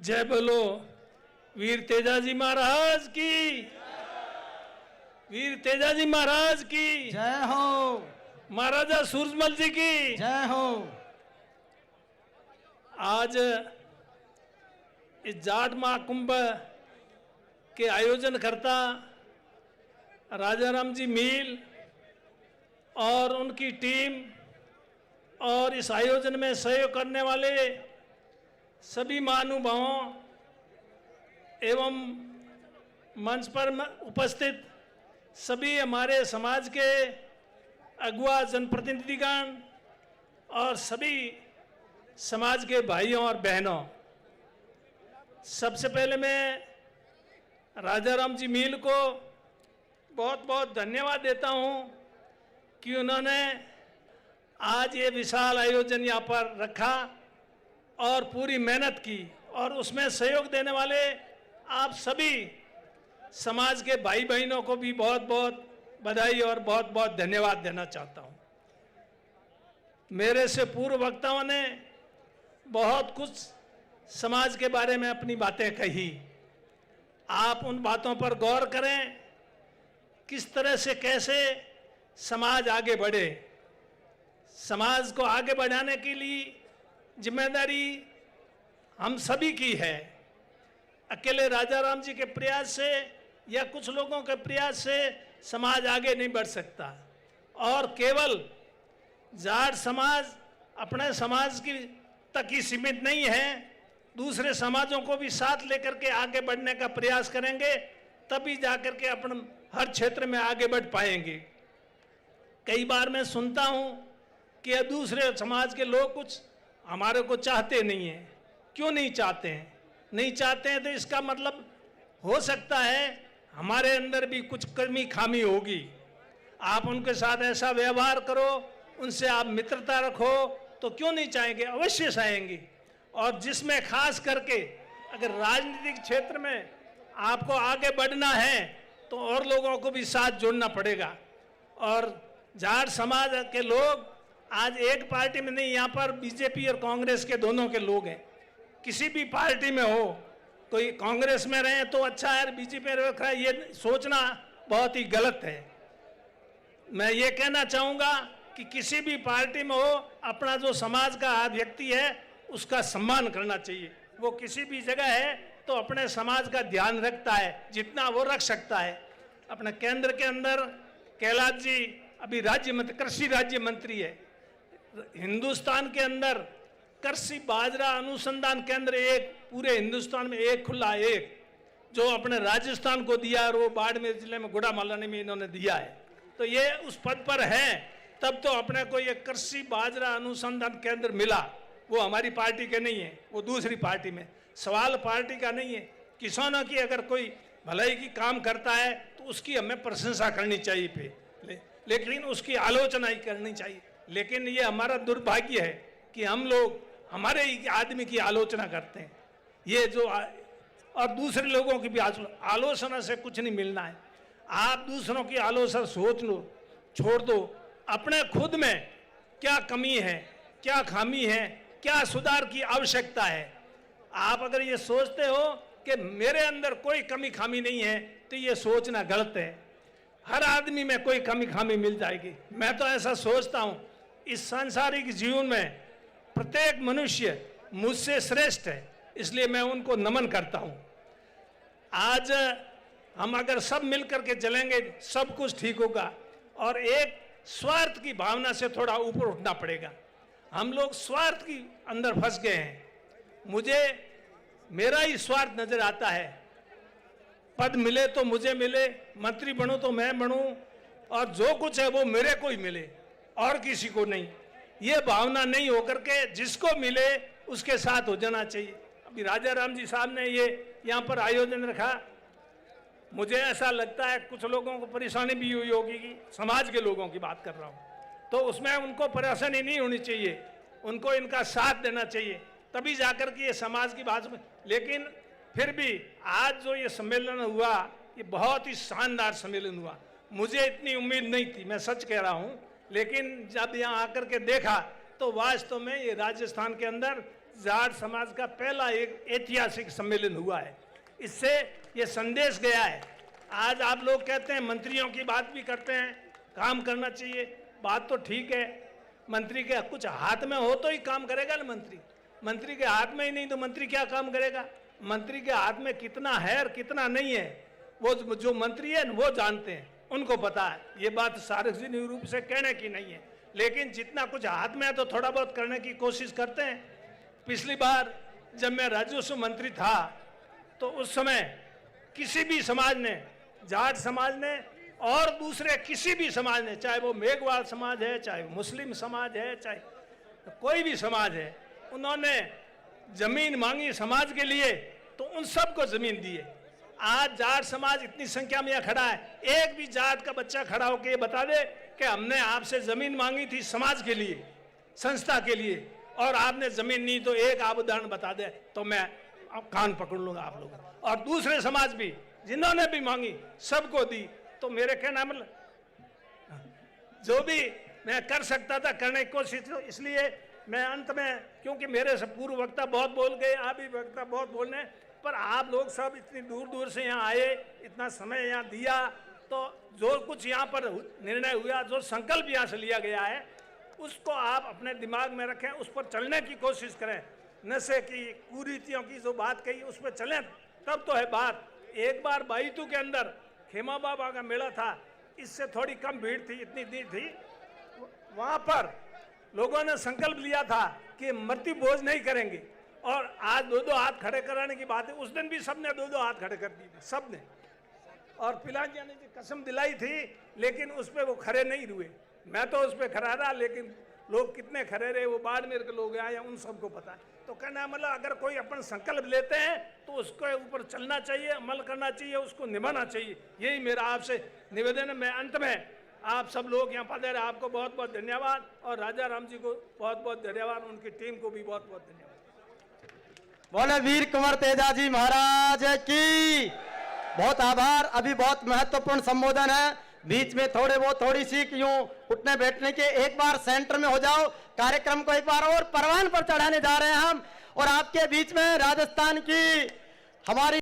जय बोलो वीर तेजाजी महाराज की, वीर तेजाजी महाराज की जय हो, महाराजा सूरजमल जी की जय हो। आज इस जाट महाकुंभ के आयोजन करता राजाराम जी मील और उनकी टीम और इस आयोजन में सहयोग करने वाले सभी महानुभावों एवं मंच पर उपस्थित सभी हमारे समाज के अगुआ जनप्रतिनिधिगण और सभी समाज के भाइयों और बहनों, सबसे पहले मैं राजाराम जी मील को बहुत बहुत धन्यवाद देता हूं कि उन्होंने आज ये विशाल आयोजन यहाँ पर रखा और पूरी मेहनत की, और उसमें सहयोग देने वाले आप सभी समाज के भाई बहनों को भी बहुत बहुत बधाई और बहुत बहुत धन्यवाद देना चाहता हूँ। मेरे से पूर्व वक्ताओं ने बहुत कुछ समाज के बारे में अपनी बातें कही। आप उन बातों पर गौर करें, किस तरह से कैसे समाज आगे बढ़े। समाज को आगे बढ़ाने के लिए जिम्मेदारी हम सभी की है। अकेले राजाराम जी के प्रयास से या कुछ लोगों के प्रयास से समाज आगे नहीं बढ़ सकता, और केवल जाट समाज अपने समाज की तक ही सीमित नहीं है, दूसरे समाजों को भी साथ लेकर के आगे बढ़ने का प्रयास करेंगे, तभी जाकर के अपन हर क्षेत्र में आगे बढ़ पाएंगे। कई बार मैं सुनता हूं कि दूसरे समाज के लोग कुछ हमारे को चाहते नहीं हैं। क्यों नहीं चाहते हैं? नहीं चाहते हैं तो इसका मतलब हो सकता है हमारे अंदर भी कुछ कमी खामी होगी। आप उनके साथ ऐसा व्यवहार करो, उनसे आप मित्रता रखो, तो क्यों नहीं चाहेंगे? अवश्य चाहेंगे। और जिसमें खास करके अगर राजनीतिक क्षेत्र में आपको आगे बढ़ना है तो और लोगों को भी साथ जोड़ना पड़ेगा। और जाट समाज के लोग आज एक पार्टी में नहीं, यहाँ पर बीजेपी और कांग्रेस के दोनों के लोग हैं। किसी भी पार्टी में हो, कोई कांग्रेस में रहे तो अच्छा है, बीजेपी में रखा है, ये सोचना बहुत ही गलत है। मैं ये कहना चाहूँगा कि किसी भी पार्टी में हो, अपना जो समाज का व्यक्ति है उसका सम्मान करना चाहिए। वो किसी भी जगह है तो अपने समाज का ध्यान रखता है जितना वो रख सकता है। अपने केंद्र के अंदर कैलाश जी अभी राज्य मंत्री, कृषि राज्य मंत्री है। हिंदुस्तान के अंदर कृषि बाजरा अनुसंधान केंद्र एक पूरे हिंदुस्तान में एक खुला, एक जो अपने राजस्थान को दिया और वो बाड़मेर जिले में गुड़ामालानी में इन्होंने दिया है। तो ये उस पद पर है, तब तो अपने को ये कृषि बाजरा अनुसंधान केंद्र मिला। वो हमारी पार्टी के नहीं है, वो दूसरी पार्टी में। सवाल पार्टी का नहीं है। किसानों की अगर कोई भलाई की काम करता है तो उसकी हमें प्रशंसा करनी चाहिए लेकिन उसकी आलोचना ही करनी चाहिए। लेकिन ये हमारा दुर्भाग्य है कि हम लोग हमारे ही आदमी की आलोचना करते हैं। ये जो और दूसरे लोगों की भी आलोचना से कुछ नहीं मिलना है। आप दूसरों की आलोचना सोच लो, छोड़ दो। अपने खुद में क्या कमी है, क्या खामी है, क्या सुधार की आवश्यकता है। आप अगर ये सोचते हो कि मेरे अंदर कोई कमी खामी नहीं है तो ये सोचना गलत है। हर आदमी में कोई कमी खामी मिल जाएगी। मैं तो ऐसा सोचता हूँ, इस सांसारिक जीवन में प्रत्येक मनुष्य मुझसे श्रेष्ठ है, इसलिए मैं उनको नमन करता हूँ। आज हम अगर सब मिलकर के चलेंगे सब कुछ ठीक होगा, और एक स्वार्थ की भावना से थोड़ा ऊपर उठना पड़ेगा। हम लोग स्वार्थ की अंदर फंस गए हैं। मुझे मेरा ही स्वार्थ नजर आता है। पद मिले तो मुझे मिले, मंत्री बनूं तो मैं बनूं, और जो कुछ है वो मेरे को ही मिले और किसी को नहीं। ये भावना नहीं होकर के जिसको मिले उसके साथ हो जाना चाहिए। अभी राजाराम जी साहब ने ये यहाँ पर आयोजन रखा, मुझे ऐसा लगता है कुछ लोगों को परेशानी भी हुई होगी कि समाज के लोगों की बात कर रहा हूँ, तो उसमें उनको परेशानी नहीं होनी चाहिए, उनको इनका साथ देना चाहिए, तभी जाकर के ये समाज की बात में। लेकिन फिर भी आज जो ये सम्मेलन हुआ, ये बहुत ही शानदार सम्मेलन हुआ। मुझे इतनी उम्मीद नहीं थी, मैं सच कह रहा हूँ, लेकिन जब यहाँ आकर के देखा तो वास्तव में ये राजस्थान के अंदर जाट समाज का पहला एक ऐतिहासिक सम्मेलन हुआ है। इससे ये संदेश गया है। आज आप लोग कहते हैं मंत्रियों की बात भी करते हैं, काम करना चाहिए, बात तो ठीक है। मंत्री के कुछ हाथ में हो तो ही काम करेगा ना मंत्री। मंत्री के हाथ में ही नहीं तो मंत्री क्या काम करेगा। मंत्री के हाथ में कितना है और कितना नहीं है वो जो मंत्री है वो जानते हैं, उनको पता है। ये बात सार्वजनिक रूप से कहने की नहीं है, लेकिन जितना कुछ हाथ में है तो थोड़ा बहुत करने की कोशिश करते हैं। पिछली बार जब मैं राजस्व मंत्री था तो उस समय किसी भी समाज ने, जाट समाज ने और दूसरे किसी भी समाज ने, चाहे वो मेघवाल समाज है, चाहे मुस्लिम समाज है, चाहे कोई भी समाज है, उन्होंने जमीन मांगी समाज के लिए तो उन सबको जमीन दी है। आज जाट समाज इतनी संख्या में यहाँ खड़ा है, एक भी जाट का बच्चा खड़ा होकर ये बता दे कि हमने आपसे जमीन मांगी थी समाज के लिए, संस्था के लिए, और आपने जमीन नहीं, तो एक आप उदाहरण बता दे तो मैं कान पकड़ लूंगा आप लोग। और दूसरे समाज भी जिन्होंने भी मांगी सबको दी। तो मेरे कहना मतलब जो भी मैं कर सकता था करने की कोशिश, इसलिए मैं अंत में, क्योंकि मेरे से पूर्व वक्ता बहुत बोल गए, आप भी वक्ता बहुत बोलने, पर आप लोग सब इतनी दूर दूर से यहाँ आए, इतना समय यहाँ दिया, तो जो कुछ यहाँ पर निर्णय हुआ, जो संकल्प यहाँ से लिया गया है, उसको आप अपने दिमाग में रखें, उस पर चलने की कोशिश करें। नशे की, कुरीतियों की जो बात कही उस पर चलें, तब तो है बात। एक बार बाईतू के अंदर खेमा बाबा का मेला था, इससे थोड़ी कम भीड़ थी, इतनी दी थी, वहाँ पर लोगों ने संकल्प लिया था कि मृत्यु भोज नहीं करेंगे, और आज 2-2 हाथ खड़े कराने की बात है। उस दिन भी सबने 2-2 हाथ खड़े कर दिए थे, सबने, और पिलाजी ने कसम दिलाई थी, लेकिन उस पर वो खड़े नहीं हुए। मैं तो उस पर खड़ा रहा, लेकिन लोग कितने खड़े रहे वो बाड़मेर के लोग आए, उन सबको पता है। तो कहना मतलब अगर कोई अपन संकल्प लेते हैं तो उसके ऊपर चलना चाहिए, अमल करना चाहिए, उसको निभाना चाहिए। यही मेरा आपसे निवेदन है। मैं अंत में आप सब लोग यहाँ पधारे, आपको बहुत बहुत धन्यवाद, और राजा राम जी को बहुत बहुत धन्यवाद, उनकी टीम को भी बहुत बहुत धन्यवाद। बोले वीर कुंवर तेजाजी महाराज की बहुत आभार। अभी बहुत महत्वपूर्ण संबोधन है, बीच में थोड़ी सी यूं उठने बैठने के, एक बार सेंटर में हो जाओ। कार्यक्रम को एक बार और परवान पर चढ़ाने जा रहे हैं हम, और आपके बीच में राजस्थान की हमारी